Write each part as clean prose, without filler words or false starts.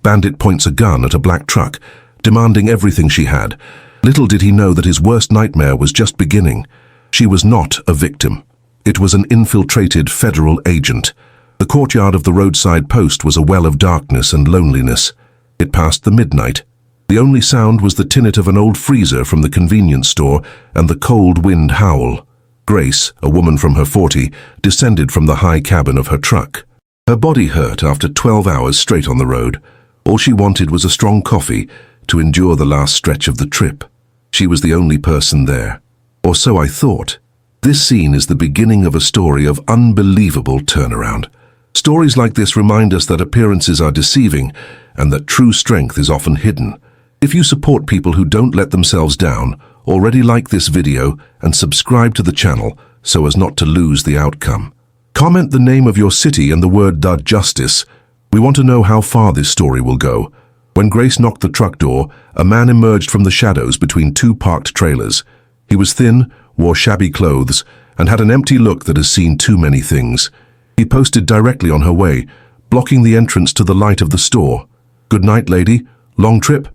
Bandit points a gun at a black truck, demanding everything she had. Little did he know that his worst nightmare was just beginning. She was not a victim. It was an infiltrated federal agent. The courtyard of the roadside post was a well of darkness and loneliness. It passed the midnight. The only sound was the tinnet of an old freezer from the convenience store and the cold wind howl. Grace, a woman from her 40s, descended from the high cabin of her truck. Her body hurt after 12 hours straight on the road. All she wanted was a strong coffee to endure the last stretch of the trip. She was the only person there. Or so I thought. This scene is the beginning of a story of unbelievable turnaround. Stories like this remind us that appearances are deceiving and that true strength is often hidden. If you support people who don't let themselves down, already like this video and subscribe to the channel so as not to lose the outcome. Comment the name of your city and the word "justice." We want to know how far this story will go. When Grace knocked the truck door, a man emerged from the shadows between two parked trailers. He was thin, wore shabby clothes, and had an empty look that has seen too many things. He posted directly on her way, blocking the entrance to the light of the store. "Good night, lady. Long trip?"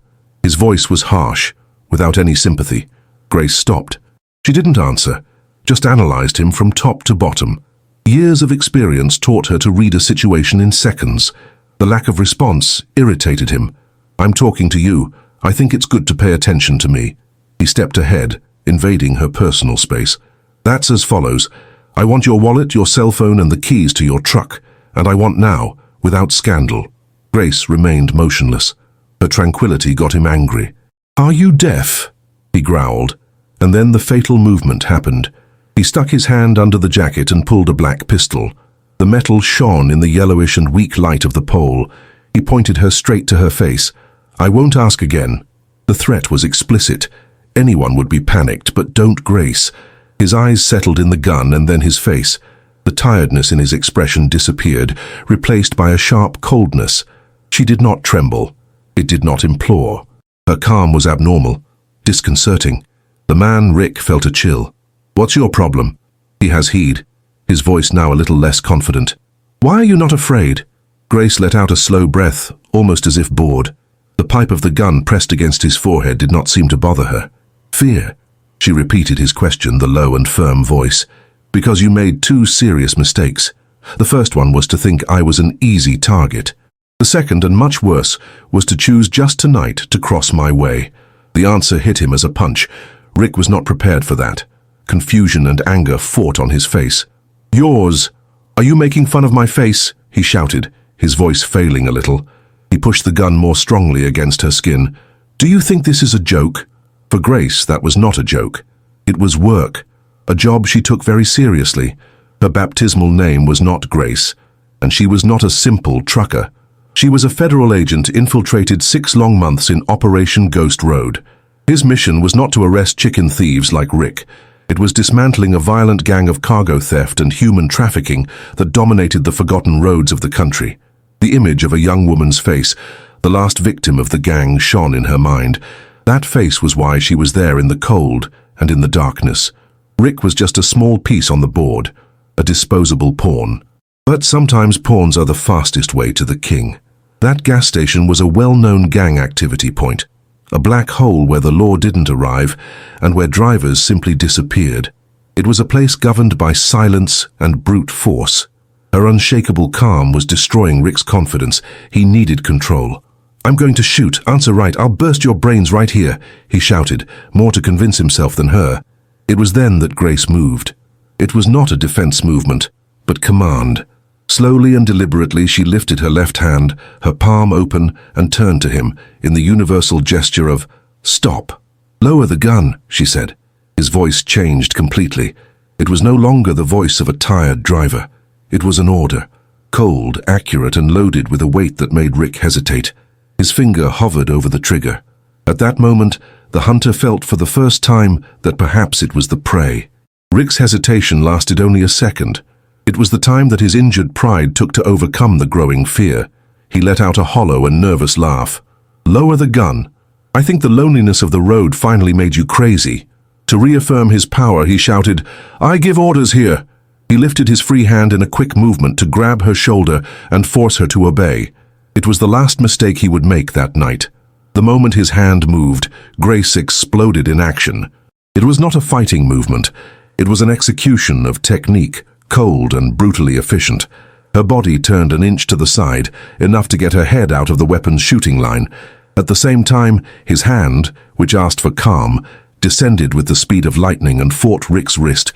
His voice was harsh, without any sympathy. Grace stopped. She didn't answer, just analyzed him from top to bottom. Years of experience taught her to read a situation in seconds. The lack of response irritated him. "I'm talking to you. I think it's good to pay attention to me." He stepped ahead, invading her personal space. "That's as follows. I want your wallet, your cell phone, and the keys to your truck, and I want now, without scandal." Grace remained motionless. Her tranquility got him angry. "Are you deaf?" he growled, and then the fatal movement happened. He stuck his hand under the jacket and pulled a black pistol. The metal shone in the yellowish and weak light of the pole. He pointed her straight to her face. "I won't ask again." The threat was explicit. Anyone would be panicked, but don't Grace. His eyes settled in the gun and then his face. The tiredness in his expression disappeared, replaced by a sharp coldness. She did not tremble. It did not implore. Her calm was abnormal, disconcerting. The man, Rick, felt a chill. "What's your problem?" He has heed, his voice now a little less confident. "Why are you not afraid?" Grace let out a slow breath, almost as if bored. The pipe of the gun pressed against his forehead did not seem to bother her. "Fear?" She repeated his question, the low and firm voice. "Because you made two serious mistakes. The first one was to think I was an easy target. The second, and much worse, was to choose just tonight to cross my way." The answer hit him as a punch. Rick was not prepared for that. Confusion and anger fought on his face. "Yours! Are you making fun of my face?" he shouted, his voice failing a little. He pushed the gun more strongly against her skin. "Do you think this is a joke?" For Grace, that was not a joke. It was work, a job she took very seriously. Her baptismal name was not Grace, and she was not a simple trucker. She was a federal agent infiltrated 6 long months in Operation Ghost Road. His mission was not to arrest chicken thieves like Rick. It was dismantling a violent gang of cargo theft and human trafficking that dominated the forgotten roads of the country. The image of a young woman's face, the last victim of the gang, shone in her mind. That face was why she was there in the cold and in the darkness. Rick was just a small piece on the board, a disposable pawn. But sometimes pawns are the fastest way to the king. That gas station was a well-known gang activity point, a black hole where the law didn't arrive and where drivers simply disappeared. It was a place governed by silence and brute force. Her unshakable calm was destroying Rick's confidence. He needed control. "I'm going to shoot. Answer right. I'll burst your brains right here," he shouted, more to convince himself than her. It was then that Grace moved. It was not a defense movement, but command. Slowly and deliberately she lifted her left hand, her palm open, and turned to him in the universal gesture of, "Stop." "Lower the gun," she said. His voice changed completely. It was no longer the voice of a tired driver. It was an order, cold, accurate, and loaded with a weight that made Rick hesitate. His finger hovered over the trigger. At that moment, the hunter felt for the first time that perhaps it was the prey. Rick's hesitation lasted only a second. It was the time that his injured pride took to overcome the growing fear. He let out a hollow and nervous laugh. "Lower the gun. I think the loneliness of the road finally made you crazy." To reaffirm his power, he shouted, "I give orders here." He lifted his free hand in a quick movement to grab her shoulder and force her to obey. It was the last mistake he would make that night. The moment his hand moved, Grace exploded in action. It was not a fighting movement. It was an execution of technique, cold and brutally efficient. Her body turned an inch to the side, enough to get her head out of the weapon's shooting line. At the same time, his hand, which asked for calm, descended with the speed of lightning and fought Rick's wrist.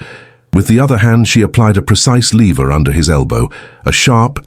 With the other hand, she applied a precise lever under his elbow. A sharp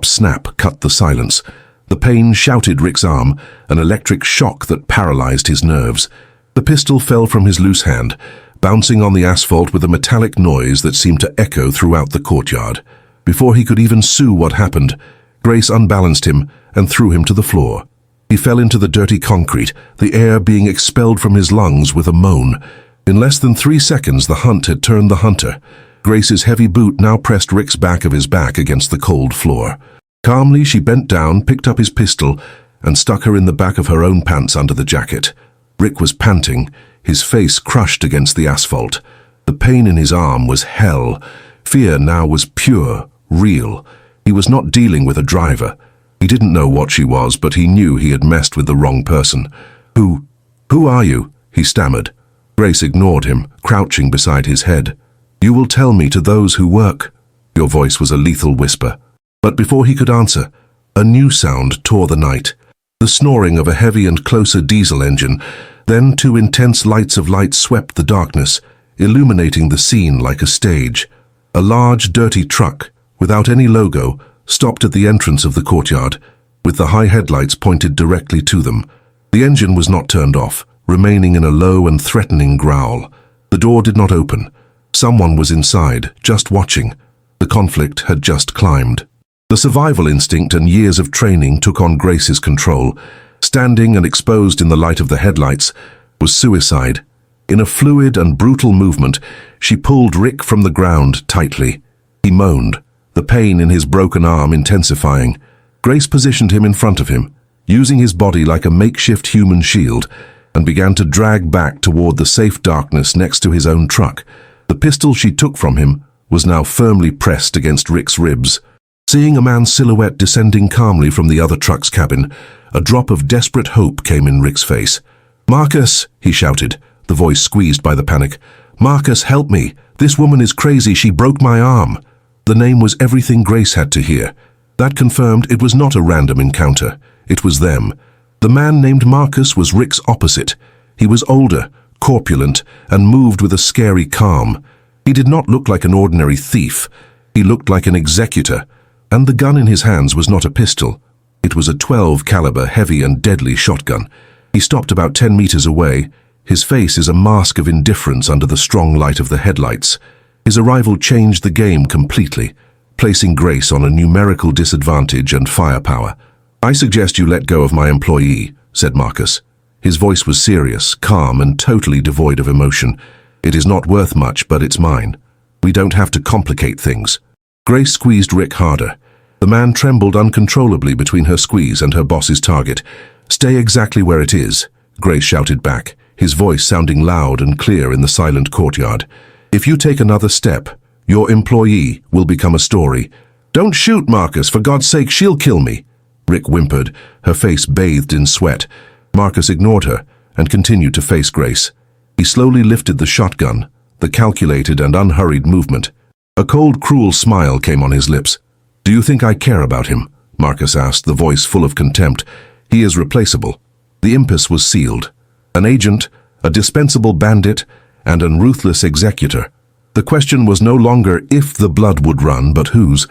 snap cut the silence. The pain shouted Rick's arm, an electric shock that paralyzed his nerves. The pistol fell from his loose hand, bouncing on the asphalt with a metallic noise that seemed to echo throughout the courtyard. Before he could even sue what happened, Grace unbalanced him and threw him to the floor. He fell into the dirty concrete, the air being expelled from his lungs with a moan. In less than 3 seconds, the hunt had turned the hunter. Grace's heavy boot now pressed Rick's back of his back against the cold floor. Calmly, she bent down, picked up his pistol, and stuck her in the back of her own pants under the jacket. Rick was panting, his face crushed against the asphalt. The pain in his arm was hell. Fear now was pure, real. He was not dealing with a driver. He didn't know what she was, but he knew he had messed with the wrong person. Who are you?" he stammered. Grace ignored him, crouching beside his head. "You will tell me to those who work." Your voice was a lethal whisper. But before he could answer, a new sound tore the night. The snoring of a heavy and closer diesel engine. Then 2 intense lights of light swept the darkness, illuminating the scene like a stage. A large, dirty truck, without any logo, stopped at the entrance of the courtyard, with the high headlights pointed directly to them. The engine was not turned off, remaining in a low and threatening growl. The door did not open. Someone was inside, just watching. The conflict had just climbed. The survival instinct and years of training took on Grace's control. Standing and exposed in the light of the headlights was suicide. In a fluid and brutal movement, she pulled Rick from the ground tightly. He moaned, the pain in his broken arm intensifying. Grace positioned him in front of him, using his body like a makeshift human shield, and began to drag back toward the safe darkness next to his own truck. The pistol she took from him was now firmly pressed against Rick's ribs. Seeing a man's silhouette descending calmly from the other truck's cabin, a drop of desperate hope came in Rick's face. "Marcus," he shouted, the voice squeezed by the panic. "Marcus, help me. This woman is crazy. She broke my arm." The name was everything Grace had to hear. That confirmed it was not a random encounter. It was them. The man named Marcus was Rick's opposite. He was older, corpulent, and moved with a scary calm. He did not look like an ordinary thief. He looked like an executor. And the gun in his hands was not a pistol. It was a 12 caliber heavy and deadly shotgun. He stopped about 10 meters away. His face is a mask of indifference under the strong light of the headlights. His arrival changed the game completely, placing Grace on a numerical disadvantage and firepower. "I suggest you let go of my employee," said Marcus. His voice was serious, calm, and totally devoid of emotion. "It is not worth much, but it's mine. We don't have to complicate things." Grace squeezed Rick harder. The man trembled uncontrollably between her squeeze and her boss's target. "Stay exactly where it is," Grace shouted back, his voice sounding loud and clear in the silent courtyard. "If you take another step, your employee will become a story." "Don't shoot, Marcus, for God's sake, she'll kill me," Rick whimpered, her face bathed in sweat. Marcus ignored her and continued to face Grace. He slowly lifted the shotgun, the calculated and unhurried movement. A cold, cruel smile came on his lips. "Do you think I care about him?" Marcus asked, the voice full of contempt. "He is replaceable." The impasse was sealed. An agent, a dispensable bandit, and an ruthless executor. The question was no longer if the blood would run, but whose.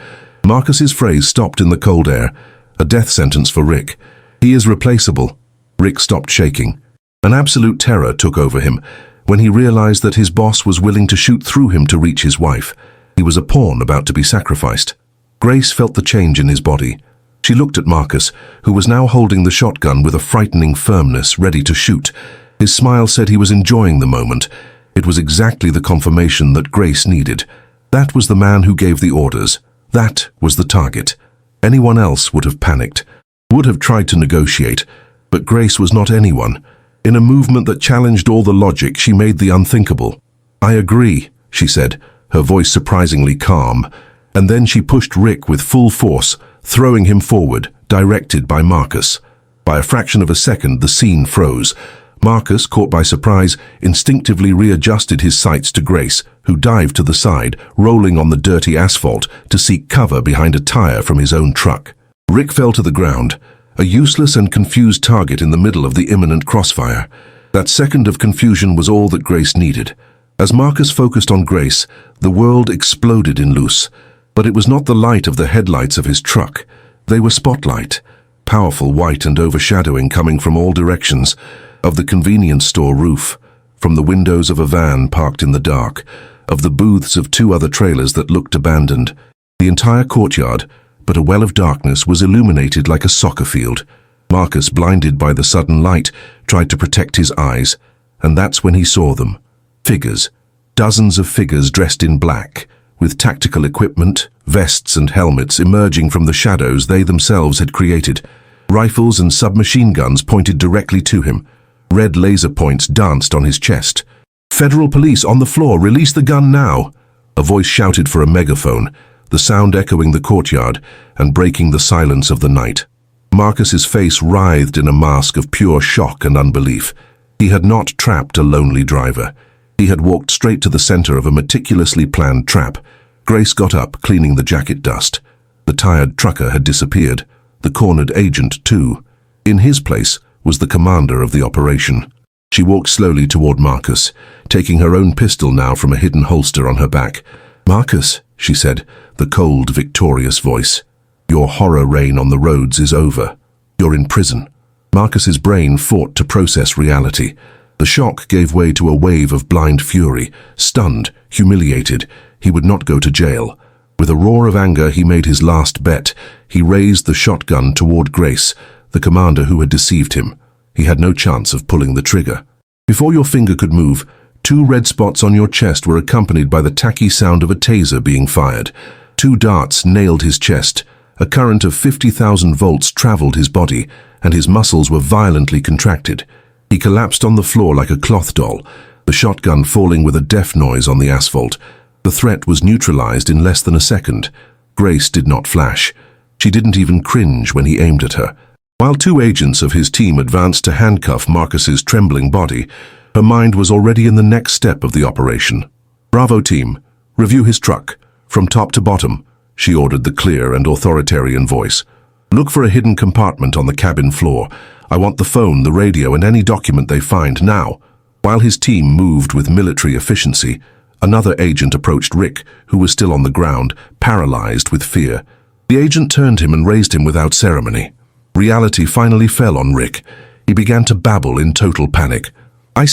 Marcus's phrase stopped in the cold air, a death sentence for Rick. "He is replaceable." Rick stopped shaking. An absolute terror took over him when he realized that his boss was willing to shoot through him to reach his wife. He was a pawn about to be sacrificed. Grace felt the change in his body. She looked at Marcus, who was now holding the shotgun with a frightening firmness, ready to shoot. His smile said he was enjoying the moment. It was exactly the confirmation that Grace needed. That was the man who gave the orders. That was the target. Anyone else would have panicked, would have tried to negotiate, but Grace was not anyone. In a movement that challenged all the logic, she made the unthinkable. "I agree," she said, her voice surprisingly calm, and then she pushed Rick with full force, throwing him forward, directed by Marcus. By a fraction of a second, the scene froze. Marcus, caught by surprise, instinctively readjusted his sights to Grace, who dived to the side, rolling on the dirty asphalt to seek cover behind a tire from his own truck. Rick fell to the ground, a useless and confused target in the middle of the imminent crossfire. That second of confusion was all that Grace needed. As Marcus focused on Grace, the world exploded in Luce. But it was not the light of the headlights of his truck. They were spotlight, powerful, white and overshadowing, coming from all directions, of the convenience store roof, from the windows of a van parked in the dark, of the booths of 2 other trailers that looked abandoned. The entire courtyard, but a well of darkness, was illuminated like a soccer field. Marcus, blinded by the sudden light, tried to protect his eyes, and that's when he saw them. Figures. Dozens of figures dressed in black, with tactical equipment, vests and helmets emerging from the shadows they themselves had created. Rifles and submachine guns pointed directly to him. Red laser points danced on his chest. "Federal police on the floor, release the gun now!" A voice shouted for a megaphone, the sound echoing the courtyard and breaking the silence of the night. Marcus's face writhed in a mask of pure shock and unbelief. He had not trapped a lonely driver. He had walked straight to the center of a meticulously planned trap. Grace got up, cleaning the jacket dust. The tired trucker had disappeared. The cornered agent, too. In his place was the commander of the operation. She walked slowly toward Marcus, taking her own pistol now from a hidden holster on her back. "Marcus," she said, the cold, victorious voice. "Your horror reign on the roads is over. You're in prison." Marcus's brain fought to process reality. The shock gave way to a wave of blind fury. Stunned, humiliated, he would not go to jail. With a roar of anger, he made his last bet. He raised the shotgun toward Grace, the commander who had deceived him. He had no chance of pulling the trigger. Before your finger could move, 2 red spots on your chest were accompanied by the tacky sound of a taser being fired. 2 darts nailed his chest. A current of 50,000 volts traveled his body, and his muscles were violently contracted. He collapsed on the floor like a cloth doll, the shotgun falling with a deaf noise on the asphalt. The threat was neutralized in less than a second. Grace did not flash. She didn't even cringe when he aimed at her. While 2 agents of his team advanced to handcuff Marcus's trembling body, her mind was already in the next step of the operation. "Bravo team, review his truck, from top to bottom," she ordered the clear and authoritarian voice. "Look for a hidden compartment on the cabin floor. I want the phone, the radio, and any document they find now." While his team moved with military efficiency, another agent approached Rick, who was still on the ground, paralyzed with fear. The agent turned him and raised him without ceremony. Reality finally fell on Rick. He began to babble in total panic. I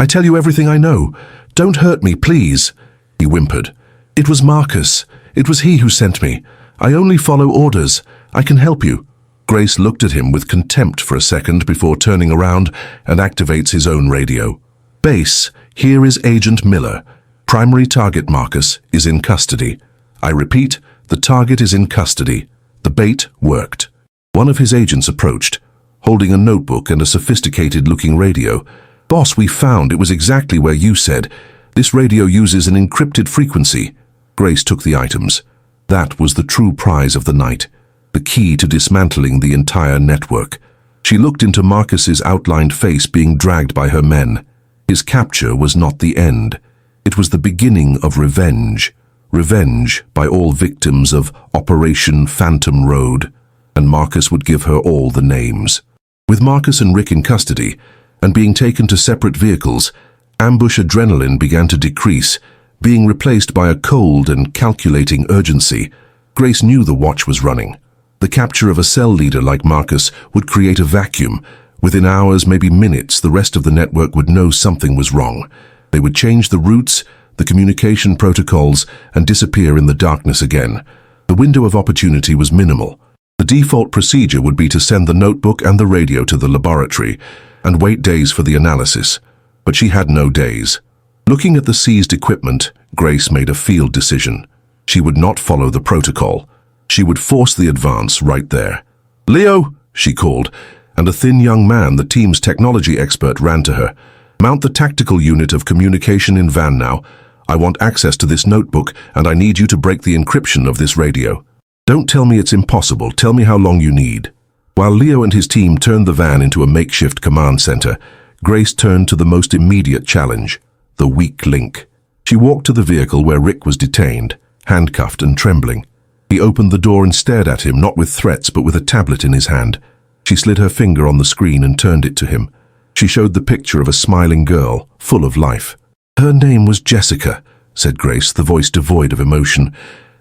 tell you everything I know. Don't hurt me, please," he whimpered. "It was Marcus. It was he who sent me. I only follow orders. I can help you." Grace looked at him with contempt for a second before turning around and activates his own radio. "Base, here is Agent Miller. Primary target Marcus is in custody. I repeat, the target is in custody." The bait worked. One of his agents approached, holding a notebook and a sophisticated-looking radio. "Boss, we found it was exactly where you said. This radio uses an encrypted frequency." Grace took the items. That was the true prize of the night, the key to dismantling the entire network. She looked into Marcus's outlined face being dragged by her men. His capture was not the end. It was the beginning of revenge. Revenge by all victims of Operation Phantom Road. And Marcus would give her all the names. With Marcus and Rick in custody, and being taken to separate vehicles, ambush adrenaline began to decrease, being replaced by a cold and calculating urgency. Grace knew the watch was running. The capture of a cell leader like Marcus would create a vacuum. Within hours, maybe minutes, the rest of the network would know something was wrong. They would change the routes, the communication protocols, and disappear in the darkness again. The window of opportunity was minimal. The default procedure would be to send the notebook and the radio to the laboratory and wait days for the analysis. But she had no days. Looking at the seized equipment, Grace made a field decision. She would not follow the protocol. She would force the advance right there. "Leo," she called, and a thin young man, the team's technology expert, ran to her. "Mount the tactical unit of communication in van now. I want access to this notebook, and I need you to break the encryption of this radio." Don't tell me it's impossible. Tell me how long you need." While Leo and his team turned the van into a makeshift command center, Grace turned to the most immediate challenge, the weak link. She walked to the vehicle where Rick was detained, handcuffed and trembling. He opened the door and stared at him, not with threats but with a tablet in his hand. She slid her finger on the screen and turned it to him. She showed the picture of a smiling girl, full of life. "Her name was Jessica," said Grace, the voice devoid of emotion.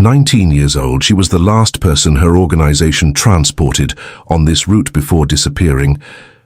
19 years old, she was the last person her organization transported on this route before disappearing.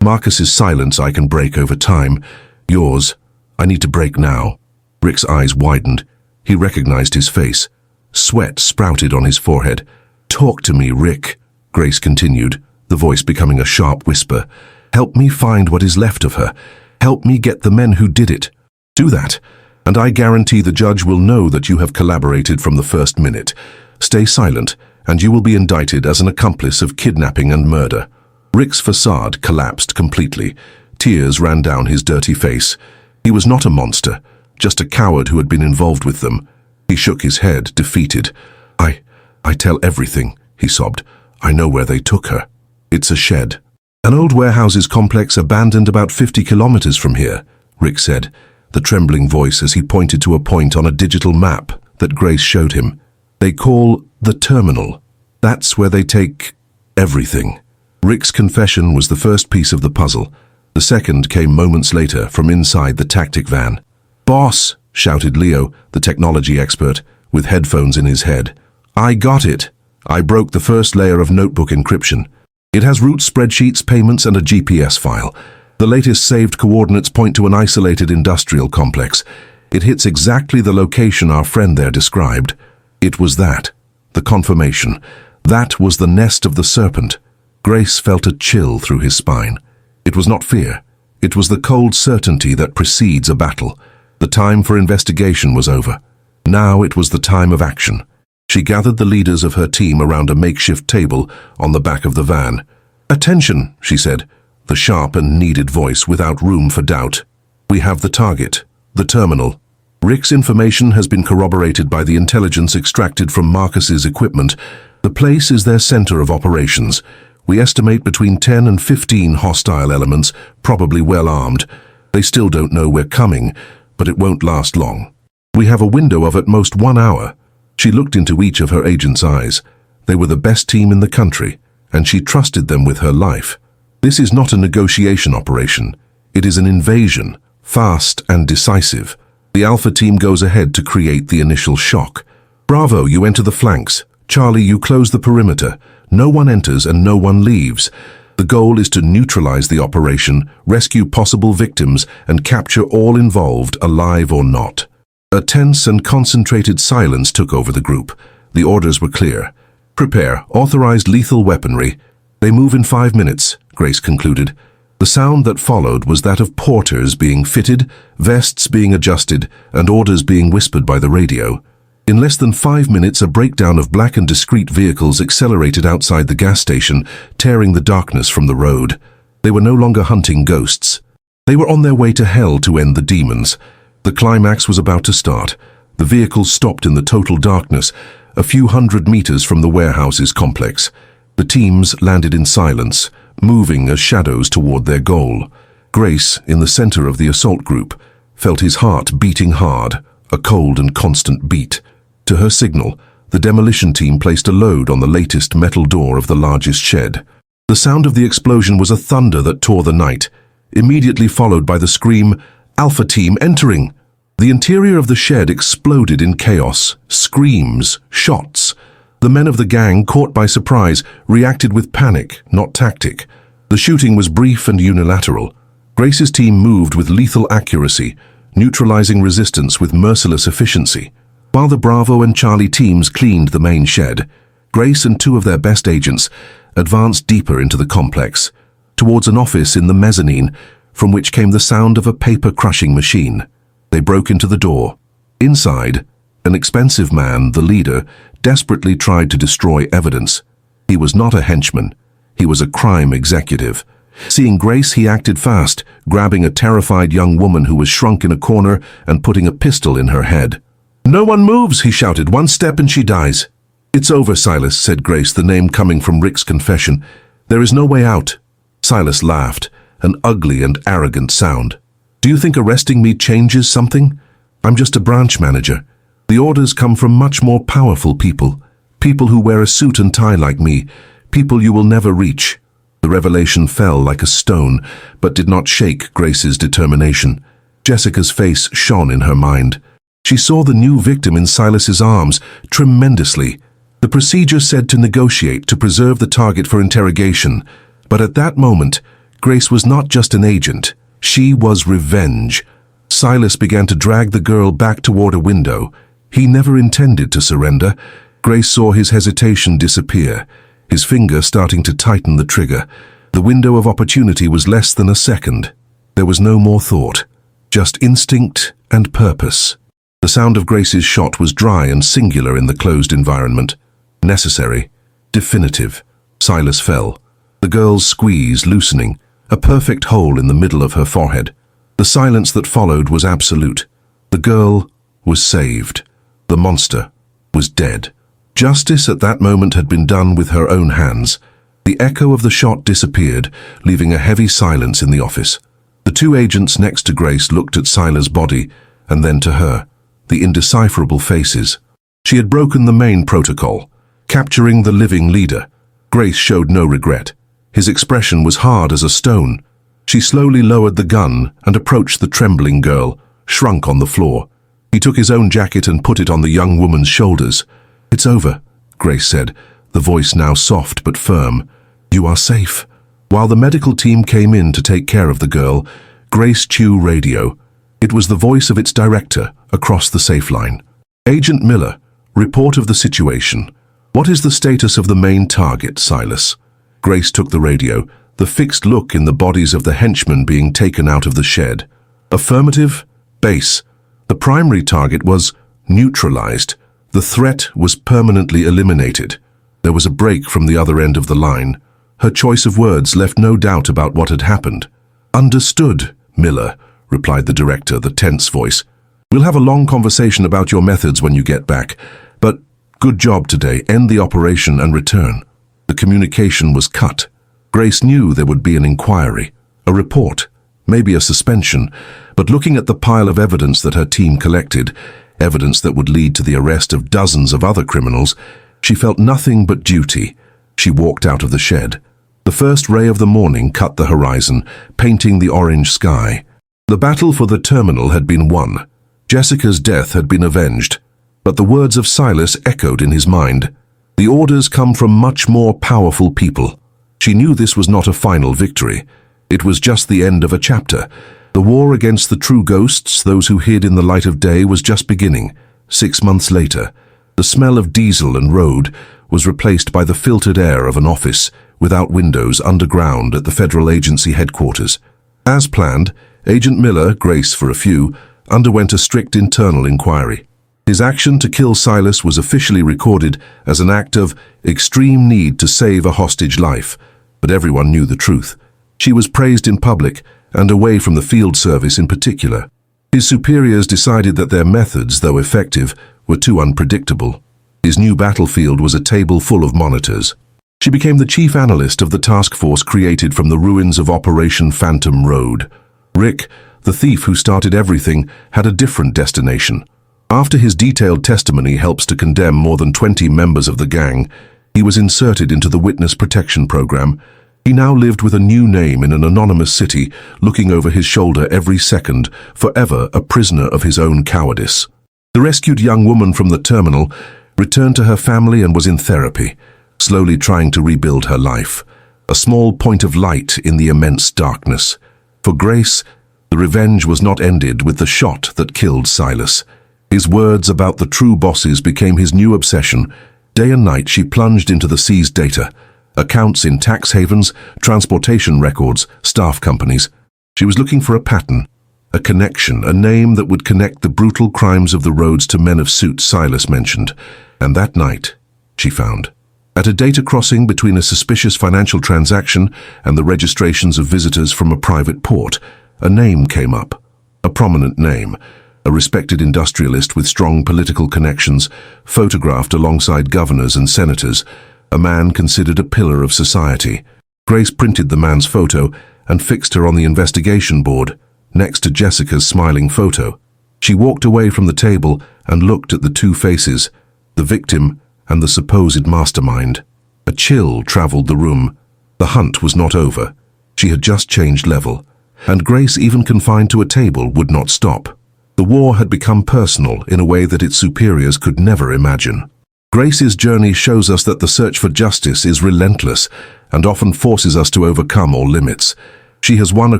Marcus's silence I can break over time. Yours, I need to break now. Rick's eyes widened. He recognized his face. Sweat sprouted on his forehead. "Talk to me, Rick," Grace continued, the voice becoming a sharp whisper. "Help me find what is left of her. Help me get the men who did it. Do that, and I guarantee the judge will know that you have collaborated from the first minute. Stay silent, and you will be indicted as an accomplice of kidnapping and murder." Rick's facade collapsed completely. Tears ran down his dirty face. He was not a monster, just a coward who had been involved with them. He shook his head, defeated. I tell everything," he sobbed. "I know where they took her. It's a shed. An old warehouses complex abandoned about 50 kilometers from here," Rick said, the trembling voice as he pointed to a point on a digital map that Grace showed him. "They call the terminal. That's where they take everything." Rick's confession was the first piece of the puzzle. The second came moments later from inside the tactic van. "Boss," shouted Leo, the technology expert, with headphones in his head. "I got it. I broke the first layer of notebook encryption. It has route spreadsheets, payments, and a GPS file. The latest saved coordinates point to an isolated industrial complex. It hits exactly the location our friend there described. It was that, the confirmation. That was the nest of the serpent." Grace felt a chill through his spine. It was not fear. It was the cold certainty that precedes a battle. The time for investigation was over. Now it was the time of action. She gathered the leaders of her team around a makeshift table on the back of the van. "Attention," she said, the sharp and needed voice without room for doubt. "We have the target, the terminal. Rick's information has been corroborated by the intelligence extracted from Marcus's equipment. The place is their center of operations. We estimate between 10 and 15 hostile elements, probably well armed. They still don't know we're coming, but it won't last long. We have a window of at most 1 hour." She looked into each of her agents' eyes. They were the best team in the country, and she trusted them with her life. This is not a negotiation operation. It is an invasion, fast and decisive. The Alpha team goes ahead to create the initial shock. "Bravo, you enter the flanks. Charlie, you close the perimeter. No one enters and no one leaves. The goal is to neutralize the operation, rescue possible victims, and capture all involved, alive or not." A tense and concentrated silence took over the group. The orders were clear. "Prepare authorized lethal weaponry. They move in 5 minutes," Grace concluded. The sound that followed was that of porters being fitted, vests being adjusted, and orders being whispered by the radio. In less than 5 minutes, a breakdown of black and discreet vehicles accelerated outside the gas station, tearing the darkness from the road. They were no longer hunting ghosts. They were on their way to hell to end the demons. The climax was about to start. The vehicles stopped in the total darkness, a few hundred meters from the warehouses complex. The teams landed in silence, moving as shadows toward their goal. Grace, in the center of the assault group, felt his heart beating hard, a cold and constant beat. To her signal, the demolition team placed a load on the latest metal door of the largest shed. The sound of the explosion was a thunder that tore the night, immediately followed by the scream, "Alpha team entering!" The interior of the shed exploded in chaos, screams, shots. The men of the gang, caught by surprise, reacted with panic, not tactic. The shooting was brief and unilateral. Grace's team moved with lethal accuracy, neutralizing resistance with merciless efficiency. While the Bravo and Charlie teams cleaned the main shed, Grace and 2 of their best agents advanced deeper into the complex, towards an office in the mezzanine, from which came the sound of a paper-crushing machine. They broke into the door. Inside, an expensive man, the leader, desperately tried to destroy evidence. He was not a henchman. He was a crime executive. Seeing Grace, he acted fast, grabbing a terrified young woman who was shrunk in a corner and putting a pistol in her head. "No one moves," he shouted. "1 step and she dies." "It's over, Silas," said Grace, the name coming from Rick's confession. "There is no way out." Silas laughed, an ugly and arrogant sound. "Do you think arresting me changes something? I'm just a branch manager. The orders come from much more powerful people. People who wear a suit and tie like me. People you will never reach." The revelation fell like a stone, but did not shake Grace's determination. Jessica's face shone in her mind. She saw the new victim in Silas's arms, tremendously. The procedure said to negotiate, to preserve the target for interrogation. But at that moment, Grace was not just an agent. She was revenge. Silas began to drag the girl back toward a window. He never intended to surrender. Grace saw his hesitation disappear, his finger starting to tighten the trigger. The window of opportunity was less than a second. There was no more thought, just instinct and purpose. The sound of Grace's shot was dry and singular in the closed environment. Necessary, definitive. Silas fell. The girl's squeeze loosening, a perfect hole in the middle of her forehead. The silence that followed was absolute. The girl was saved. The monster was dead. Justice at that moment had been done with her own hands. The echo of the shot disappeared, leaving a heavy silence in the office. The two agents next to Grace looked at Silas's body, and then to her, the indecipherable faces. She had broken the main protocol, capturing the living leader. Grace showed no regret. His expression was hard as a stone. She slowly lowered the gun and approached the trembling girl, shrunk on the floor. He took his own jacket and put it on the young woman's shoulders. "It's over," Grace said, the voice now soft but firm. "You are safe." While the medical team came in to take care of the girl, Grace tuned radio. It was the voice of its director across the safe line. "Agent Miller, report of the situation. What is the status of the main target, Silas?" Grace took the radio, the fixed look in the bodies of the henchmen being taken out of the shed. "Affirmative, base. The primary target was neutralized. The threat was permanently eliminated." There was a break from the other end of the line. Her choice of words left no doubt about what had happened. "Understood, Miller," replied the director, the tense voice. "We'll have a long conversation about your methods when you get back. But good job today. End the operation and return." The communication was cut. Grace knew there would be an inquiry, a report, maybe a suspension, but looking at the pile of evidence that her team collected, evidence that would lead to the arrest of dozens of other criminals, she felt nothing but duty. She walked out of the shed. The first ray of the morning cut the horizon, painting the orange sky. The battle for the terminal had been won. Jessica's death had been avenged. But the words of Silas echoed in his mind. The orders come from much more powerful people. She knew this was not a final victory. It was just the end of a chapter. The war against the true ghosts, those who hid in the light of day, was just beginning. 6 months later, the smell of diesel and road was replaced by the filtered air of an office without windows underground at the federal agency headquarters. As planned, Agent Miller, Grace for a few, underwent a strict internal inquiry. His action to kill Silas was officially recorded as an act of extreme need to save a hostage life, but everyone knew the truth. She was praised in public and away from the field service in particular. His superiors decided that their methods, though effective, were too unpredictable. His new battlefield was a table full of monitors. She became the chief analyst of the task force created from the ruins of Operation Phantom Road. Rick, the thief who started everything, had a different destination. After his detailed testimony helps to condemn more than 20 members of the gang, he was inserted into the witness protection program. He now lived with a new name in an anonymous city, looking over his shoulder every second, forever a prisoner of his own cowardice. The rescued young woman from the terminal returned to her family and was in therapy, slowly trying to rebuild her life, a small point of light in the immense darkness. For Grace, the revenge was not ended with the shot that killed Silas. His words about the true bosses became his new obsession. Day and night she plunged into the seized data, accounts in tax havens, transportation records, staff companies. She was looking for a pattern, a connection, a name that would connect the brutal crimes of the roads to men of suits Silas mentioned. And that night, she found. At a data crossing between a suspicious financial transaction and the registrations of visitors from a private port, a name came up, a prominent name. a respected industrialist with strong political connections, photographed alongside governors and senators, a man considered a pillar of society. Grace printed the man's photo and fixed her on the investigation board, next to Jessica's smiling photo. She walked away from the table and looked at the two faces, the victim and the supposed mastermind. A chill traveled the room. The hunt was not over. She had just changed level, and Grace, even confined to a table, would not stop. The war had become personal in a way that its superiors could never imagine. Grace's journey shows us that the search for justice is relentless and often forces us to overcome all limits. She has won a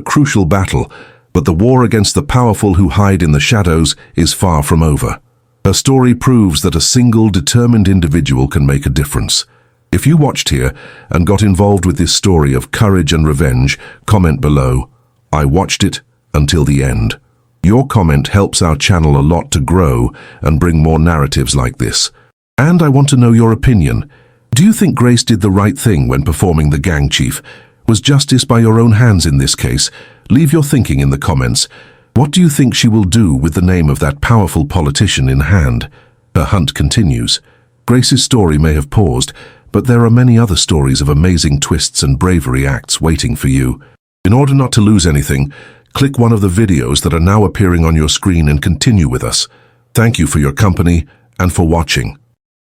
crucial battle, but the war against the powerful who hide in the shadows is far from over. Her story proves that a single, determined individual can make a difference. If you watched here and got involved with this story of courage and revenge, comment below, "I watched it until the end." Your comment helps our channel a lot to grow and bring more narratives like this. And I want to know your opinion. Do you think Grace did the right thing when performing the gang chief? Was justice by your own hands in this case? Leave your thinking in the comments. What do you think she will do with the name of that powerful politician in hand? Her hunt continues. Grace's story may have paused, but there are many other stories of amazing twists and bravery acts waiting for you. In order not to lose anything, click one of the videos that are now appearing on your screen and continue with us. Thank you for your company and for watching.